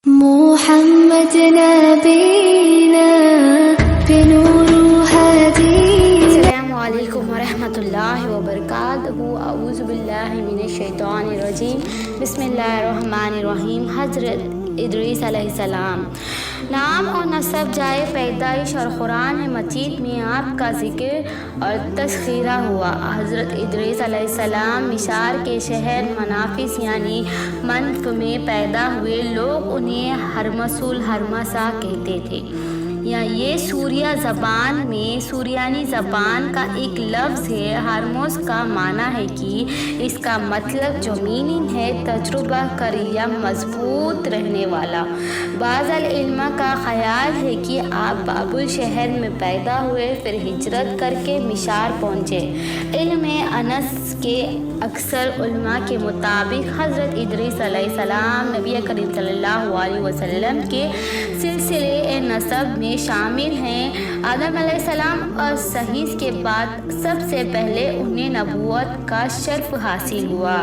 محمد نبینا بنور هدینا. السلام علیکم ورحمۃ اللہ وبرکاتہ. اعوذ باللہ من الشیطان الرجیم. بسم اللہ الرحمن الرحیم. حضرت ادریس علیہ السلام. نام اور نسب جائے پیدائش اور قرآن مجید میں آپ کا ذکر اور تذکرہ ہوا. حضرت ادریس علیہ السلام مصر کے شہر منافس یعنی منف میں پیدا ہوئے. لوگ انہیں ہرمسول ہرمسا کہتے تھے. یہ سوریانی زبان کا ایک لفظ ہے. ہرموس کا معنی ہے کہ اس کا مطلب جو میننگ ہے تجربہ کر یا مضبوط رہنے والا. بعض العلماء کا خیال ہے کہ آپ بابل شہر میں پیدا ہوئے پھر ہجرت کر کے مصر پہنچے. علم انس کے اکثر علماء کے مطابق حضرت ادریس علیہ السلام نبی کریم صلی اللہ علیہ وسلم کے سلسلے نسب میں شامل ہیں. آدم علیہ السلام اور سیس کے بعد سب سے پہلے انہیں نبوت کا شرف حاصل ہوا.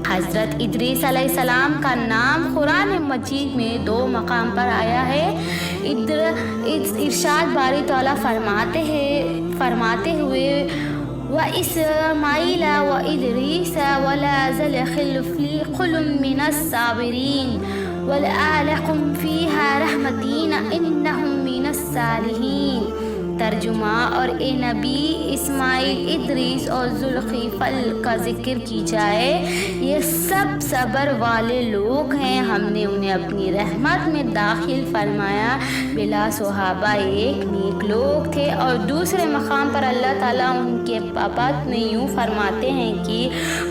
حضرت ادریس علیہ السلام کا نام قرآن مجید میں 2 مقام پر آیا ہے. ارشاد باری تعالیٰ فرماتے ہوئے وَإِسْمَاعِيلَ وَإِدْرِيسَ وَلَا ذَا الْخِلْفِ قُلٌ مِّنَ الصَّابِرِينَ وَلَأَعْلَكُمْ فِيهَا رَحْمَتِينَ إِنَّهُمْ مِنَ الصَّالِحِينَ. ترجمہ. اور اے نبی اسماعیل، ادریس اور ذوالکفل کا ذکر کی جائے. یہ سب صبر والے لوگ ہیں. ہم نے انہیں اپنی رحمت میں داخل فرمایا. بلا صحابہ ایک نیک لوگ تھے. اور دوسرے مقام پر اللہ تعالیٰ ان کے بابت میں یوں فرماتے ہیں کہ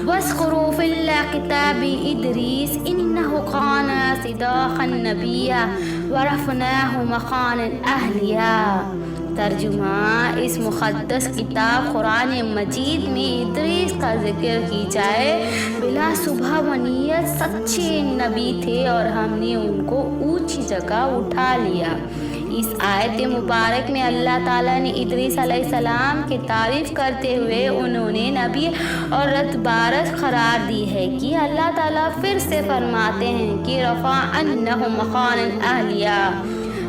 وَاذْكُرُوا فِي الْكِتَابِ إِدْرِيسَ إِنَّهُ كَانَ صِدِيقًا نَبِيًّا وَرَفَعْنَاهُ مَقَامًا عَلِيًّا. ترجمہ. اس مقدس کتاب قرآن مجید میں ادریس کا ذکر کی جائے. بلا شبہ و نیت سچے نبی تھے اور ہم نے ان کو اونچی جگہ اٹھا لیا. اس آیت مبارک میں اللہ تعالیٰ نے ادریس علیہ السلام کی تعریف کرتے ہوئے انہوں نے نبی اور رتبارت قرار دی ہے کہ اللہ تعالیٰ پھر سے فرماتے ہیں کہ رفعناہ مقاما علیٰ.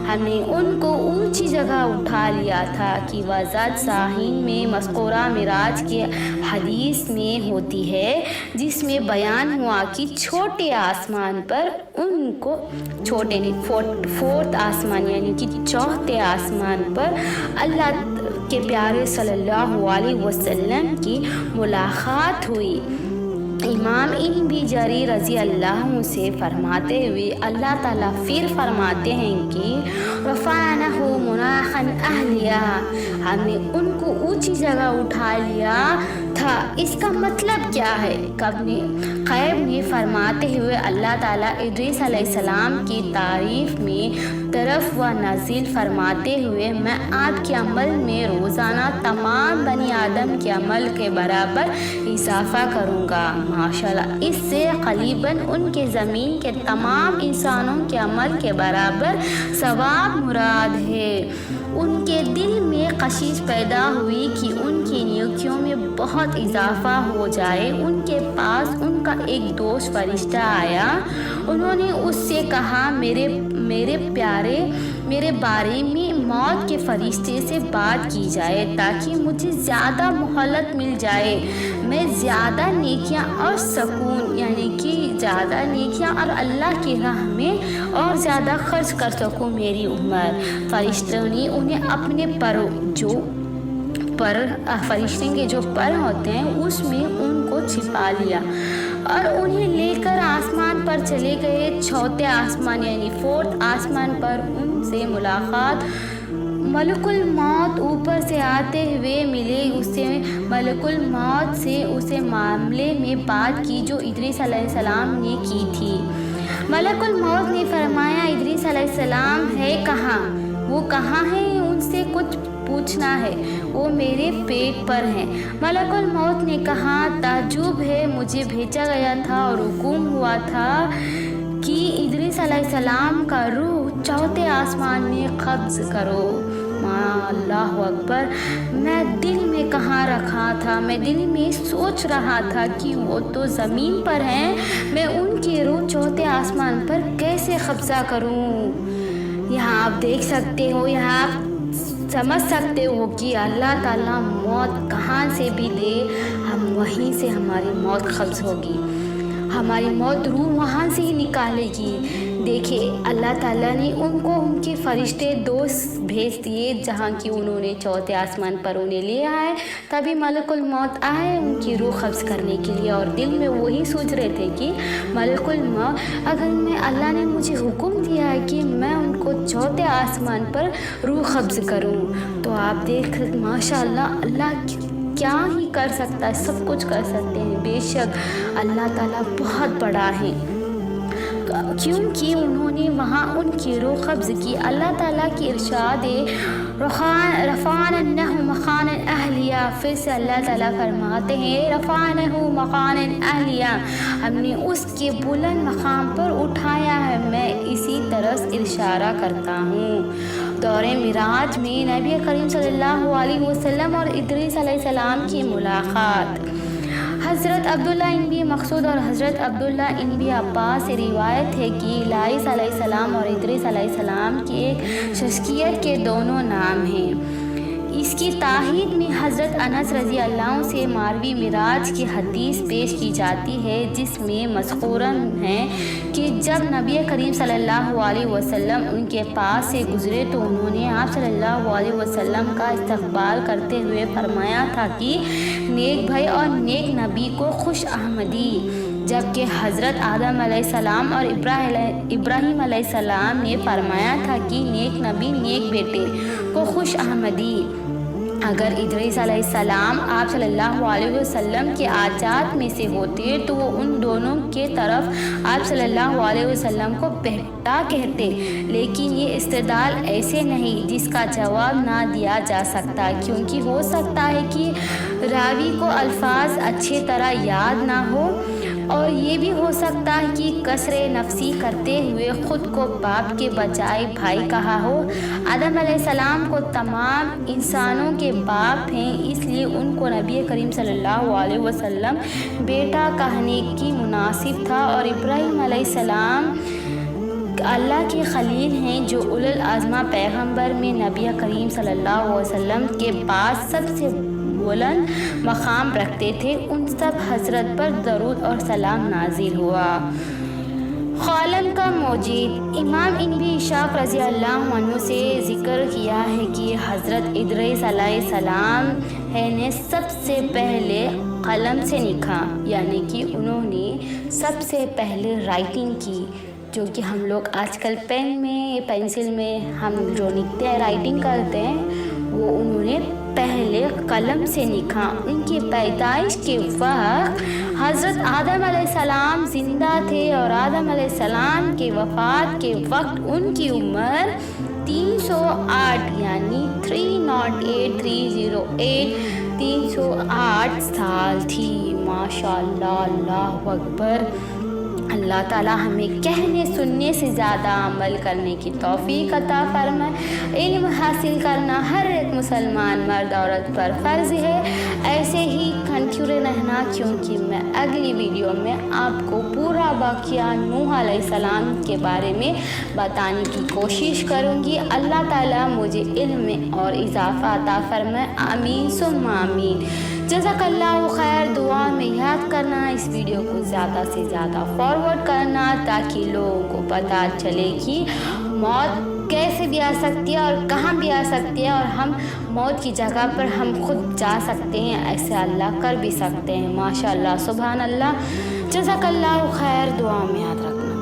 ہم نے ان کو اونچی جگہ اٹھا لیا تھا کہ وضاحت صحیح میں مذکورہ معراج کی حدیث میں ہوتی ہے جس میں بیان ہوا کہ چھوٹے آسمان پر ان کو فورتھ آسمان یعنی کہ چوتھے آسمان پر اللہ کے پیارے صلی اللہ علیہ وسلم کی ملاقات ہوئی. امام ابن جریر رضی اللہ عنہ سے فرماتے ہوئے اللہ تعالیٰ پھر فرماتے ہیں کہ رفعناہ مقاما علیٰ. ہم نے ان کو اونچی جگہ اٹھا لیا تھا. اس کا مطلب کیا ہے؟ قیب نے فرماتے ہوئے اللہ تعالیٰ ادریس علیہ السلام کی تعریف میں طرف و نزل فرماتے ہوئے میں آپ کے عمل میں روزانہ تمام بنی آدم کے عمل کے برابر اضافہ کروں گا. ماشاءاللہ. اس سے قریباً ان کے زمین کے تمام انسانوں کے عمل کے برابر ثواب مراد ہے. ان کے دل میں خواہش پیدا ہوئی کہ ان کی نیکیوں میں بہت اضافہ ہو جائے. ان کے پاس ان کا ایک دوست فرشتہ آیا. انہوں نے اس سے کہا میرے بارے میں موت کے فرشتے سے بات کی جائے تاکہ مجھے زیادہ مہلت مل جائے. میں زیادہ نیکیاں اور سکون یعنی کہ زیادہ نیکیاں اور اللہ کی راہ میں اور زیادہ خرچ کر سکوں میری عمر. فرشتوں نے انہیں اپنے فرشتے کے جو پر ہوتے ہیں اس میں ان کو چھپا لیا اور انہیں لے کر آسمان پر چلے گئے. چوتھے آسمان یعنی فورتھ آسمان پر ان سے ملاقات. ملک الموت اوپر سے آتے ہوئے ملے. اسے ملک الموت سے اسے معاملے میں بات کی جو ادریس علیہ السلام نے کی تھی. ملک الموت نے فرمایا ادریس علیہ السلام ہے کہاں؟ وہ کہاں ہے؟ ان سے کچھ پوچھنا ہے. وہ میرے پیٹ پر ہیں. ملک الموت نے کہا تعجب ہے، مجھے بھیجا گیا تھا اور حکم ہوا تھا کہ ادریس علیہ السلام کا روح چوتھے آسمان میں قبض کرو. اللہ اکبر، میں دل میں کہاں رکھا تھا، میں دل میں سوچ رہا تھا کہ وہ تو زمین پر ہیں، میں ان کی روح چوتھے آسمان پر کیسے قبضہ کروں۔ یہاں آپ دیکھ سکتے ہو، یہاں آپ سمجھ سکتے ہو کہ اللہ تعالیٰ موت کہاں سے بھی دے، ہم وہیں سے ہماری موت قبض ہوگی، ہماری موت روح وہاں سے ہی نکالے گی۔ دیکھیے اللہ تعالیٰ نے ان کو ان کے فرشتے دوست بھیج دیے، جہاں کی انہوں نے چوتھے آسمان پر انہیں لے آئے، تبھی ملک الموت آئے ان کی روح قبض کرنے کے لیے، اور دل میں وہی سوچ رہے تھے کہ ملک الموت اگر اللہ نے مجھے حکم دیا ہے کہ میں ان کو چوتھے آسمان پر روح قبض کروں، تو آپ دیکھ ماشاء اللہ کیا ہی کر سکتا ہے، سب کچھ کر سکتے ہیں۔ بے شک اللہ تعالیٰ بہت بڑا ہے، کیونکہ انہوں نے وہاں ان کی روح قبض کی۔ اللہ تعالیٰ کی ارشاد رفعنہ مقام اہلیہ، پھر سے اللہ تعالیٰ فرماتے ہیں رفعنہ مقام اہلیہ، ہم نے اس کے بلند مقام پر اٹھایا ہے۔ میں اسی طرح اشارہ کرتا ہوں دور معراج میں نبی کریم صلی اللہ علیہ وسلم اور ادریس علیہ السلام کی ملاقات۔ حضرت عبداللہ ابن مسعود اور حضرت عبداللہ ابن عباس سے روایت ہے کہ الہیس علیہ السلام اور ادریس علیہ السلام کی ایک شخصیت کے دونوں نام ہیں۔ اس کی تائید میں حضرت انس رضی اللہ عنہ سے ماروی معراج کی حدیث پیش کی جاتی ہے، جس میں مذکور ہے کہ جب نبی کریم صلی اللہ علیہ وسلم ان کے پاس سے گزرے تو انہوں نے آپ صلی اللہ علیہ وسلم کا استقبال کرتے ہوئے فرمایا تھا کہ نیک بھائی اور نیک نبی کو خوش آمدی، جبکہ حضرت آدم علیہ السلام اور ابراہیم علیہ السلام نے فرمایا تھا کہ نیک نبی نیک بیٹے کو خوش آمدی۔ اگر ادریس علیہ السلام آپ صلی اللہ علیہ وسلم کے آجات میں سے ہوتے تو وہ ان دونوں کے طرف آپ صلی اللہ علیہ وسلم کو بیٹا کہتے، لیکن یہ استدلال ایسے نہیں جس کا جواب نہ دیا جا سکتا، کیونکہ ہو سکتا ہے کہ راوی کو الفاظ اچھی طرح یاد نہ ہو، اور یہ بھی ہو سکتا ہے کہ کسر نفسی کرتے ہوئے خود کو باپ کے بجائے بھائی کہا ہو۔ آدم علیہ السلام کو تمام انسانوں کے باپ ہیں، اس لیے ان کو نبی کریم صلی اللہ علیہ وسلم بیٹا کہنے کی مناسب تھا، اور ابراہیم علیہ السلام اللہ کے خلیل ہیں جو اولو العزم پیغمبر میں نبی کریم صلی اللہ علیہ وسلم کے بعد سب سے بلند مقام رکھتے تھے، ان سب حضرت پر درود اور سلام نازل ہوا۔ خالم کا موجد امام ابن اسحاق رضی اللہ عنہ سے ذکر کیا ہے کہ حضرت ادریس علیہ السلام نے سب سے پہلے قلم سے لکھا، یعنی کہ انہوں نے سب سے پہلے رائٹنگ کی، جو کہ ہم لوگ آج کل پین میں پینسل میں ہم جو لکھتے ہیں رائٹنگ کرتے ہیں، وہ انہوں نے پہلے قلم سے لکھا۔ ان کی پیدائش کے وقت حضرت آدم علیہ السلام زندہ تھے، اور آدم علیہ السلام کے وفات کے وقت ان کی عمر 308 یعنی 308 سال تھی۔ ماشاء اللہ، اللہ اکبر۔ اللہ تعالیٰ ہمیں کہنے سننے سے زیادہ عمل کرنے کی توفیق عطا فرمائے۔ علم حاصل کرنا ہر ایک مسلمان مرد عورت پر فرض ہے، ایسے ہی کنٹینیو رہنا، کیونکہ میں اگلی ویڈیو میں آپ کو پورا واقعہ نوح علیہ السلام کے بارے میں بتانے کی کوشش کروں گی۔ اللہ تعالیٰ مجھے علم میں اور اضافہ عطا فرمائے، آمین ثم آمین۔ جزاک اللہ خیر۔ دعا میں یاد کرنا، اس ویڈیو کو زیادہ سے زیادہ فارورڈ کرنا، تاکہ لوگوں کو پتہ چلے کہ موت کیسے بھی آ سکتی ہے اور کہاں بھی آ سکتی ہے، اور ہم موت کی جگہ پر ہم خود جا سکتے ہیں، ایسے اللہ کر بھی سکتے ہیں۔ ماشاء اللہ، سبحان اللہ۔ جزاک اللہ خیر۔ دعا میں یاد رکھنا۔